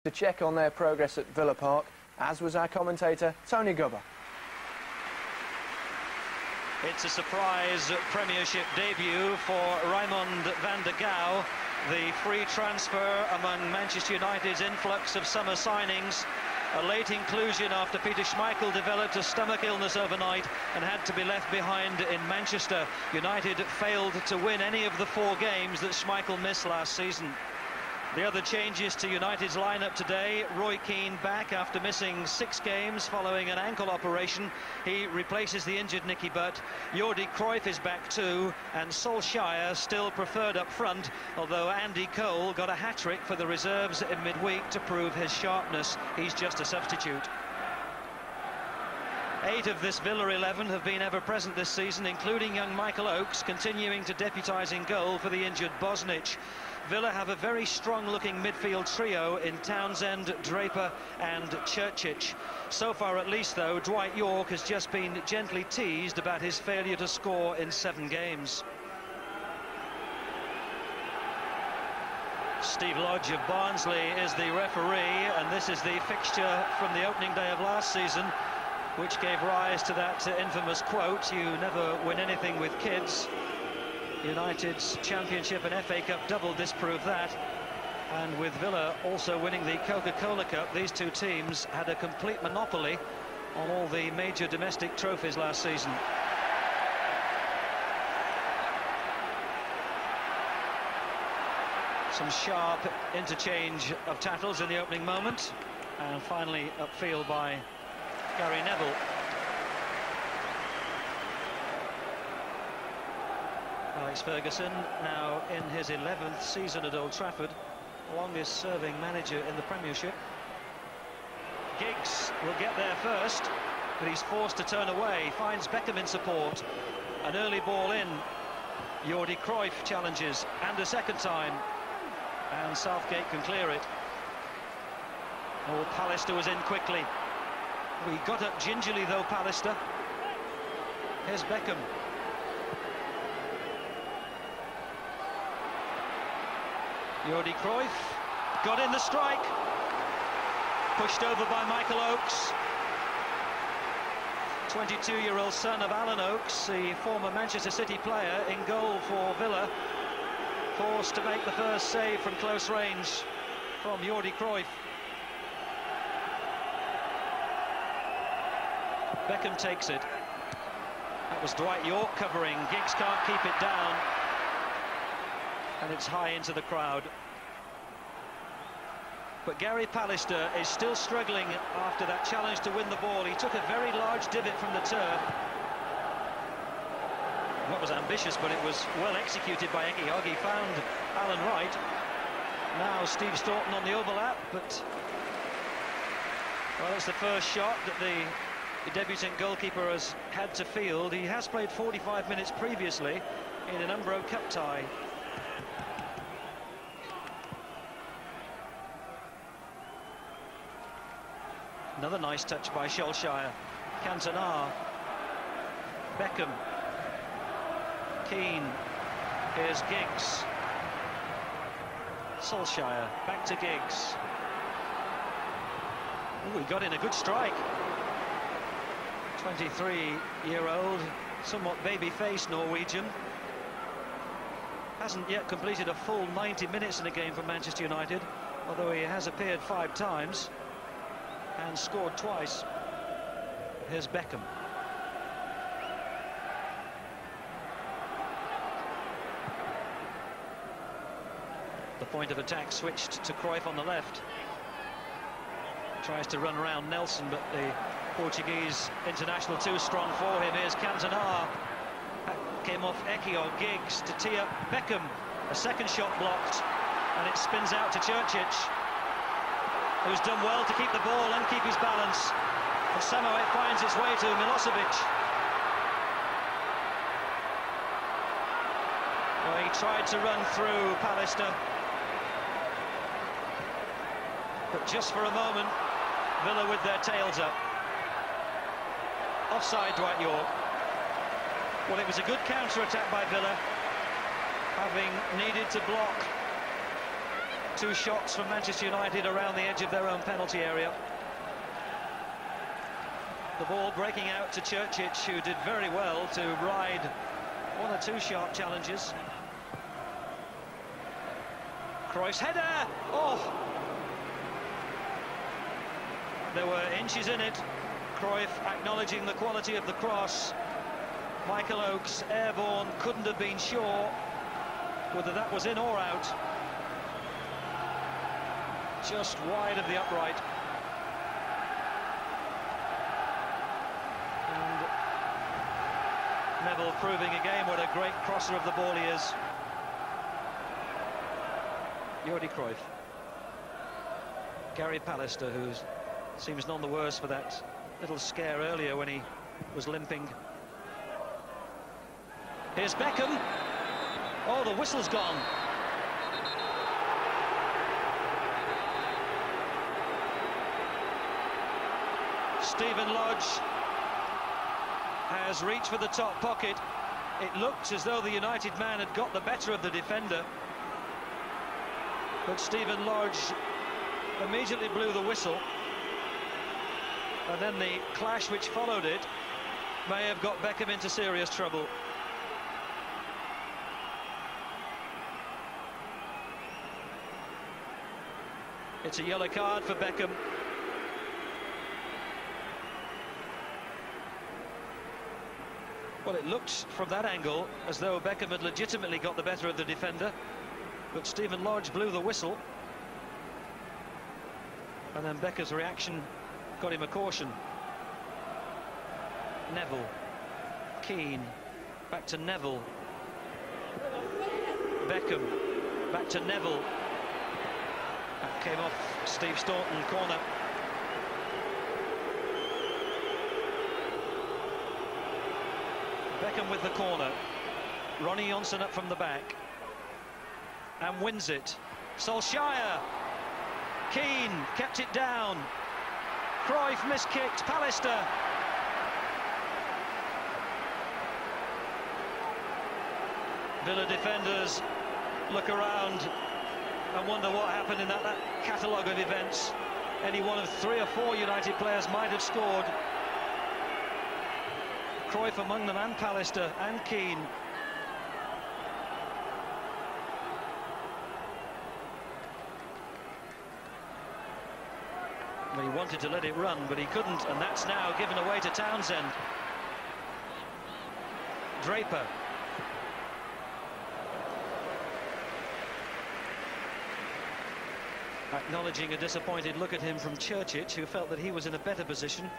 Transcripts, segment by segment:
to check on their progress at Villa Park, as was our commentator, Tony Gubber. It's a surprise Premiership debut for Raymond van der Gouw, the free transfer among Manchester United's influx of summer signings. A late inclusion after Peter Schmeichel developed a stomach illness overnight and had to be left behind in Manchester. United failed to win any of the 4 games that Schmeichel missed last season. The other changes to United's lineup today: Roy Keane back after missing 6 games following an ankle operation. He replaces the injured Nicky Butt. Jordi Cruyff is back too, and Solskjaer still preferred up front, although Andy Cole got a hat-trick for the reserves in midweek to prove his sharpness. He's just a substitute. 8 of this Villa 11 have been ever present this season, including young Michael Oakes, continuing to deputise in goal for the injured Bosnich. Villa have a very strong-looking midfield trio in Townsend, Draper and Churchich. So far, at least, though, Dwight Yorke has just been gently teased about his failure to score in 7 games. Steve Lodge of Barnsley is the referee, and this is the fixture from the opening day of last season, which gave rise to that infamous quote, "You never win anything with kids." United's Championship and FA Cup double disproved that, and with Villa also winning the Coca-Cola Cup, these two teams had a complete monopoly on all the major domestic trophies last season. Some sharp interchange of tackles in the opening moment, and finally upfield by Gary Neville. Alex Ferguson, now in his 11th season at Old Trafford, longest serving manager in the Premiership. Giggs will get there first, but he's forced to turn away. Finds Beckham in support. An early ball in. Jordi Cruyff challenges, and a second time, and Southgate can clear it. Oh, Pallister was in quickly. He got up gingerly though, Pallister. Here's Beckham. Jordi Cruyff got in the strike. Pushed over by Michael Oakes. 22-year-old son of Alan Oakes, the former Manchester City player, in goal for Villa. Forced to make the first save from close range from Jordi Cruyff. Beckham takes it. That was Dwight Yorke covering. Giggs can't keep it down. And it's high into the crowd. But Gary Pallister is still struggling after that challenge to win the ball. He took a very large divot from the turf. That was ambitious, but it was well executed by Eki Hogg. He found Alan Wright. Now Steve Staunton on the overlap, but well, it's the first shot that the debutant goalkeeper has had to field. He has played 45 minutes previously in an Umbro Cup tie. Another nice touch by Solskjaer. Cantona. Beckham. Keane. Here's Giggs. Solskjaer. Back to Giggs. Oh, he got in a good strike. 23-year-old, somewhat baby-faced Norwegian. Hasn't yet completed a full 90 minutes in a game for Manchester United, although he has appeared 5 times and scored twice. Here's Beckham. The point of attack switched to Cruyff on the left. Tries to run around Nelson, but the Portuguese international too strong for him. Here's Cantona. That came off Eki or Giggs to tee up Beckham. A second shot blocked, and it spins out to Churchich, who's done well to keep the ball and keep his balance. And somehow it finds its way to Milosevic. Well, he tried to run through Pallister, but just for a moment, Villa with their tails up. Offside, Dwight Yorke. Well, it was a good counter-attack by Villa, having needed to block Two shots from Manchester United around the edge of their own penalty area. The ball breaking out to Čurčić, who did very well to ride one or two sharp challenges. Cruyff's header! Oh! There were inches in it. Cruyff acknowledging the quality of the cross. Michael Oakes, airborne, couldn't have been sure whether that was in or out. Just wide of the upright. And Neville proving again what a great crosser of the ball he is. Jordi Cruyff. Gary Pallister, who seems none the worse for that little scare earlier when he was limping. Here's Beckham. Oh, the whistle's gone. Stephen Lodge has reached for the top pocket. It looked as though the United man had got the better of the defender, but Stephen Lodge immediately blew the whistle, and then the clash which followed it may have got Beckham into serious trouble. It's a yellow card for Beckham. Well, it looked from that angle as though Beckham had legitimately got the better of the defender, but Stephen Lodge blew the whistle, and then Beckham's reaction got him a caution. Neville, Keane, back to Neville, Beckham, back to Neville. That came off Steve Staunton, corner. Beckham with the corner. Ronnie Johnson up from the back and wins it. Solskjaer. Keane kept it down. Cruyff miskicked. Pallister. Villa defenders look around and wonder what happened in that catalogue of events. Any one of 3 or 4 United players might have scored. Cruyff among them, and Pallister and Keane. Well, he wanted to let it run, but he couldn't, and that's now given away to Townsend. Draper. Acknowledging a disappointed look at him from Čurčić, who felt that he was in a better position.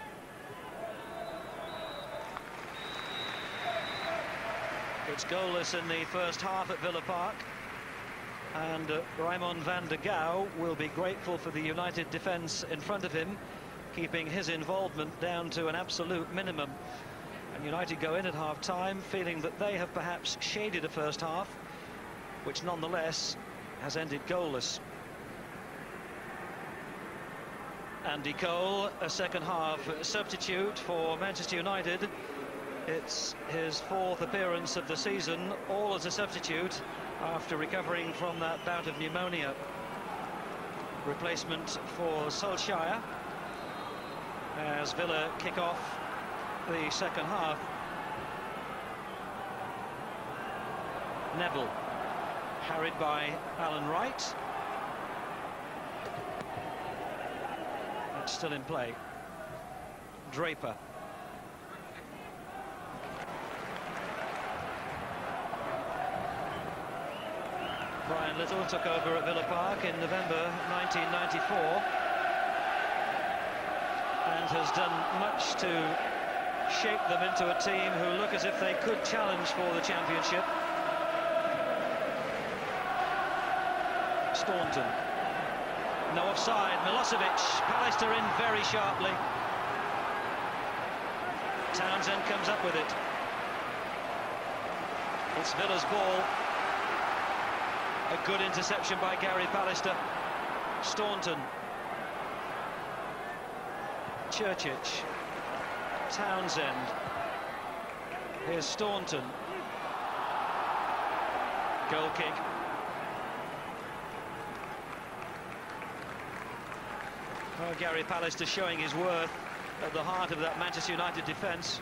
It's goalless in the first half at Villa Park, and Raymond van der Gouw will be grateful for the United defence in front of him, keeping his involvement down to an absolute minimum. And United go in at half-time feeling that they have perhaps shaded a first half, which nonetheless has ended goalless. Andy Cole, a second-half substitute for Manchester United. It's his 4th appearance of the season, all as a substitute after recovering from that bout of pneumonia. Replacement for Solskjaer as Villa kick off the second half. Neville, harried by Alan Wright. That's still in play. Draper. Brian Little took over at Villa Park in November 1994 and has done much to shape them into a team who look as if they could challenge for the championship. Staunton. No offside. Milosevic. Pallister in very sharply. Townsend comes up with it. It's Villa's ball. A good interception by Gary Pallister. Staunton. Čurčić. Townsend. Here's Staunton. Goal kick. Oh, Gary Pallister showing his worth at the heart of that Manchester United defence.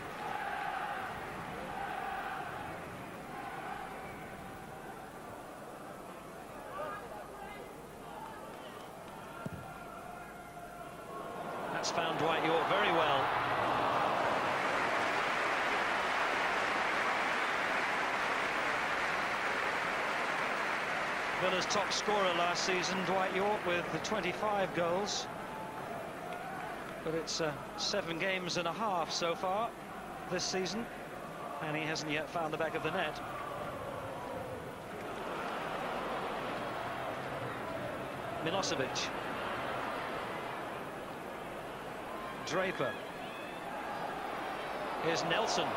That's found Dwight York very well. Villa's top scorer last season, Dwight York, with 25 goals. But it's 7 games and a half so far this season, and he hasn't yet found the back of the net. Milosevic. Draper. Here's Nelson.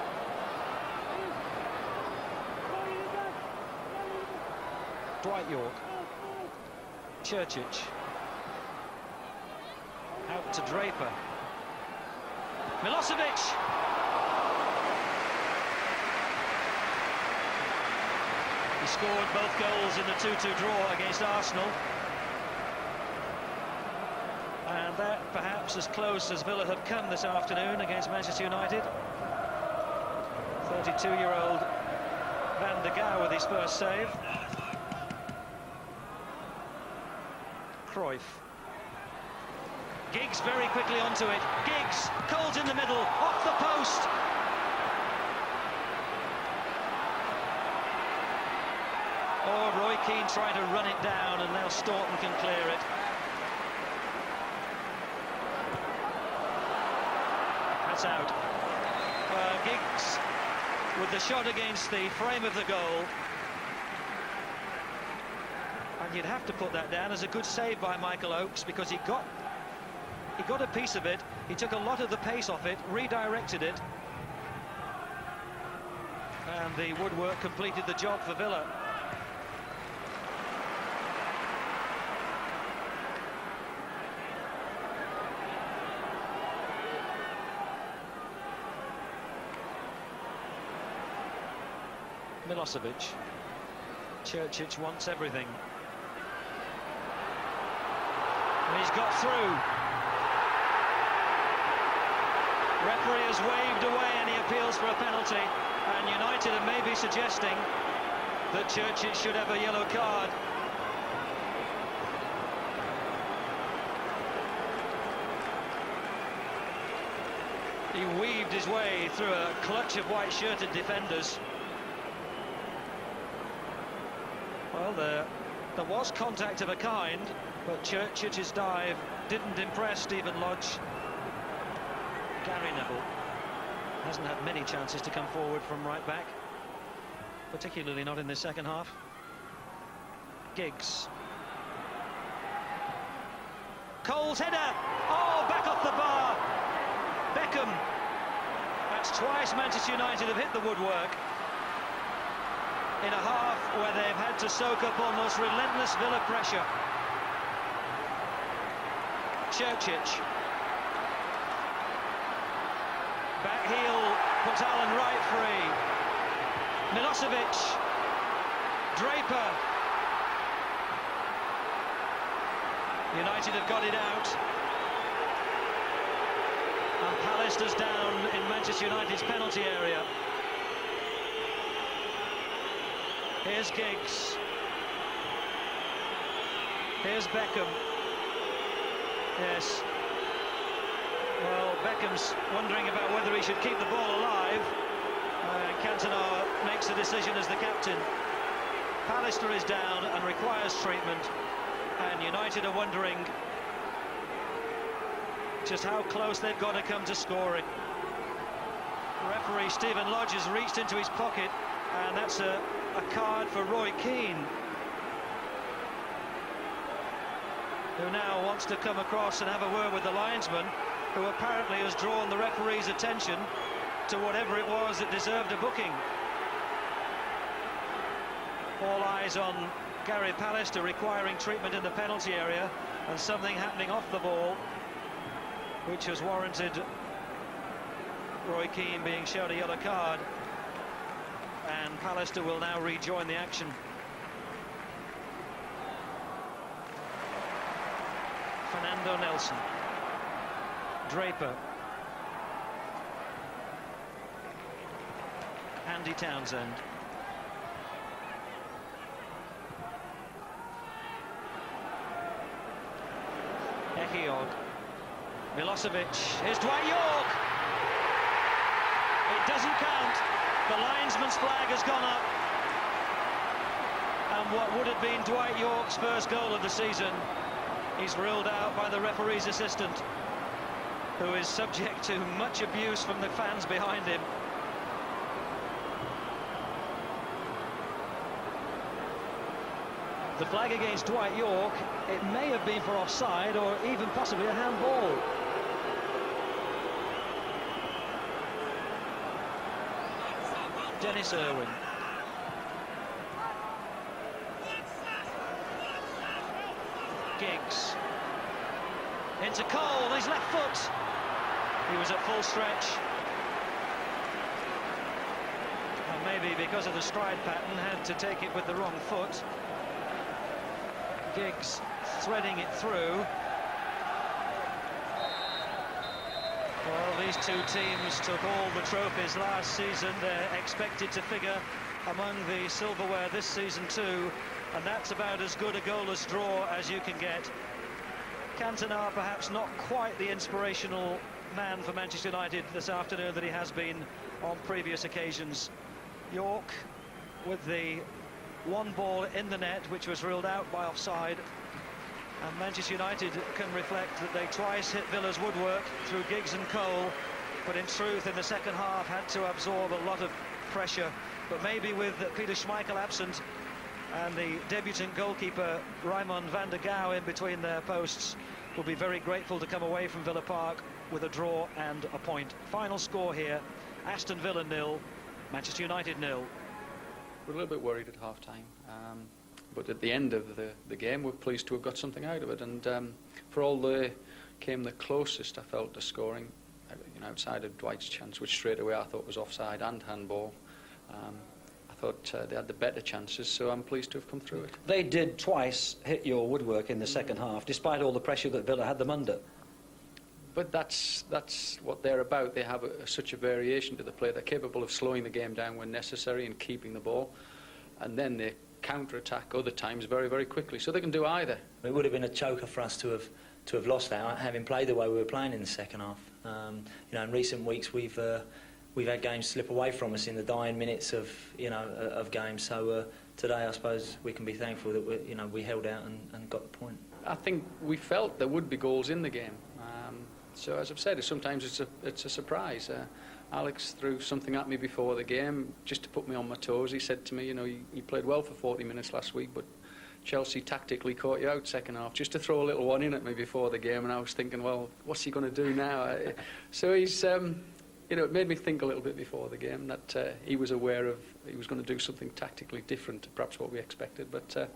Dwight York. Churchich. Out to Draper. Milosevic! He scored both goals in the 2-2 draw against Arsenal. And that perhaps as close as Villa have come this afternoon against Manchester United. 32-year-old Van der Gaal with his first save. Cruyff. Giggs very quickly onto it. Giggs, Coles in the middle, off the post. Oh, Roy Keane trying to run it down, and now Staunton can clear it. That's out. Giggs with the shot against the frame of the goal. And you'd have to put that down as a good save by Michael Oakes, because he got a piece of it. He took a lot of the pace off it, redirected it, and the woodwork completed the job for Villa. Milosevic. Churchich wants everything. And he's got through. Referee has waved away any appeals for a penalty, and United are maybe suggesting that Churchich should have a yellow card. He weaved his way through a clutch of white-shirted defenders. Well, there was contact of a kind, but Churchich's dive didn't impress Stephen Lodge. Gary Neville hasn't had many chances to come forward from right back, particularly not in the second half. Giggs. Cole's header! Oh, back off the bar! Beckham. That's twice Manchester United have hit the woodwork in a half where they've had to soak up almost relentless Villa pressure. Churchich. Back heel, puts Allen Wright free. Milosevic. Draper. United have got it out. And Pallister's down in Manchester United's penalty area. Here's Giggs. Here's Beckham. Yes. Well, Beckham's wondering about whether he should keep the ball alive. And Cantona makes the decision as the captain. Pallister is down and requires treatment. And United are wondering just how close they've got to come to scoring. Referee Stephen Lodge has reached into his pocket, and that's a card for Roy Keane, who now wants to come across and have a word with the linesman, who apparently has drawn the referee's attention to whatever it was that deserved a booking. All eyes on Gary Pallister requiring treatment in the penalty area, and something happening off the ball which has warranted Roy Keane being shown a yellow card, and Pallister will now rejoin the action. Fernando Nelson. Draper. Andy Townsend. Echiog. Milosevic. Here's Dwight York. It doesn't count. The linesman's flag has gone up. And what would have been Dwight York's first goal of the season, he's ruled out by the referee's assistant, who is subject to much abuse from the fans behind him. The flag against Dwight York, it may have been for offside or even possibly a handball. Dennis Irwin. Giggs. Into Cole, his left foot. He was at full stretch. And maybe because of the stride pattern, had to take it with the wrong foot. Giggs threading it through. Well, these two teams took all the trophies last season. They're expected to figure among the silverware this season too, and that's about as good a goalless draw as you can get. Cantona perhaps not quite the inspirational man for Manchester United this afternoon that he has been on previous occasions. York with the one ball in the net, which was ruled out by offside, and Manchester United can reflect that they twice hit Villa's woodwork through Giggs and Cole, but in truth in the second half had to absorb a lot of pressure. But maybe with Peter Schmeichel absent and the debutant goalkeeper Raymond van der Gouw in between their posts, will be very grateful to come away from Villa Park with a draw and a point. Final score here, Aston Villa 0, Manchester United 0. We're a little bit worried at half-time, but at the end of the game we're pleased to have got something out of it, and for all they came the closest I felt to scoring, outside of Dwight's chance, which straight away I thought was offside and handball. I thought they had the better chances, so I'm pleased to have come through it. They did twice hit your woodwork in the second half, despite all the pressure that Villa had them under. But that's what they're about. They have such a variation to the play. They're capable of slowing the game down when necessary and keeping the ball, and then they counter-attack other times very, very quickly. So they can do either. It would have been a choker for us to have lost that, having played the way we were playing in the second half. In recent weeks we've had games slip away from us in the dying minutes of games. So today I suppose we can be thankful that we held out and got the point. I think we felt there would be goals in the game. So as I've said, sometimes it's a surprise. Alex threw something at me before the game just to put me on my toes. He said to me, you played well for 40 minutes last week, but Chelsea tactically caught you out second half, just to throw a little one in at me before the game. And I was thinking, well, what's he going to do now? So he's, it made me think a little bit before the game that he was aware of he was going to do something tactically different to perhaps what we expected. But,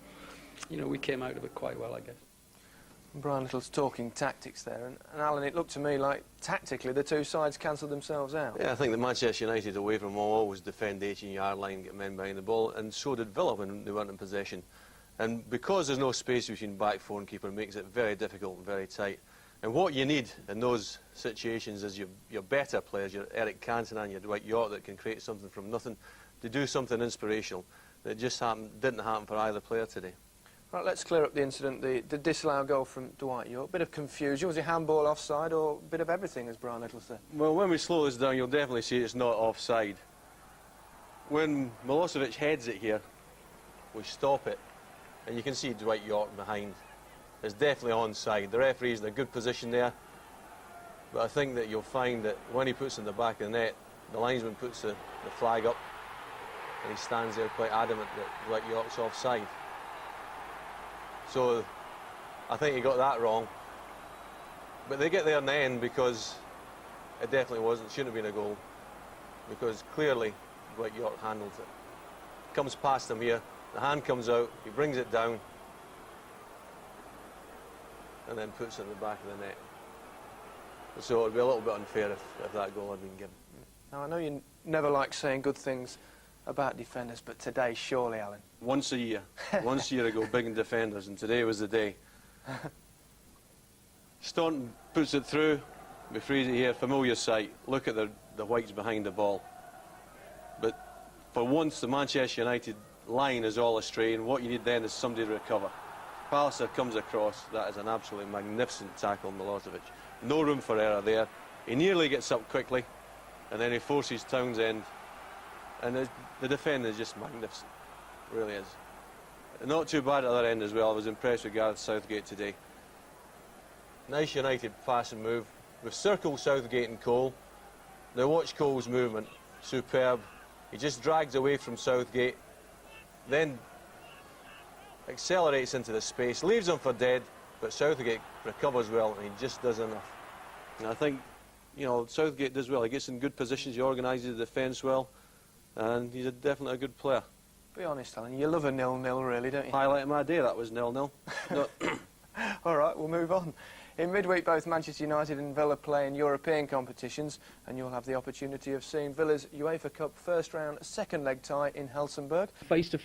we came out of it quite well, I guess. Brian Little's talking tactics there, and Alan, it looked to me like tactically the two sides cancelled themselves out. Yeah, I think that Manchester United away from home always defend the 18-yard line, get men behind the ball, and so did Villa when they weren't in possession. And because there's no space between back four and keeper, makes it very difficult and very tight. And what you need in those situations is your better players, your Eric Cantona and your Dwight York, that can create something from nothing, to do something inspirational. That just didn't happen for either player today. Right, let's clear up the incident, the disallowed goal from Dwight York. Bit of confusion. Was it handball offside or a bit of everything, as Brian Little said? Well, when we slow this down, you'll definitely see it's not offside. When Milosevic heads it here, we stop it, and you can see Dwight York behind. It's definitely onside. The referee's in a good position there, but I think that you'll find that when he puts it in the back of the net, the linesman puts the flag up, and he stands there quite adamant that Dwight York's offside. So I think he got that wrong. But they get there in the end because it definitely shouldn't have been a goal. Because clearly Dwight York handles it. Comes past him here, the hand comes out, he brings it down and then puts it in the back of the net. So it would be a little bit unfair if that goal had been given. Now, I know you never like saying good things about defenders, but today, surely, Alan. Once a year. Once a year ago, big in defenders, and today was the day. Staunton puts it through. We freeze it here, familiar sight. Look at the whites behind the ball. But for once, the Manchester United line is all astray, and what you need then is somebody to recover. Palliser comes across. That is an absolutely magnificent tackle, Milosevic. No room for error there. He nearly gets up quickly, and then he forces Townsend. And the defending is just magnificent. It really is. Not too bad at the other end as well. I was impressed with Gareth Southgate today. Nice United pass and move. We've circled Southgate and Cole. Now watch Cole's movement. Superb. He just drags away from Southgate, then accelerates into the space, leaves him for dead, but Southgate recovers well, and he just does enough. And I think, you know, Southgate does well. He gets in good positions, he organises the defence well, and he's definitely a good player. Be honest, Alan, you love a 0-0 really, don't you? Highlight of my day, that was 0-0. All right, we'll move on. In midweek, both Manchester United and Villa play in European competitions, and you'll have the opportunity of seeing Villa's UEFA Cup first round second leg tie in Helsingborg. Face-to-face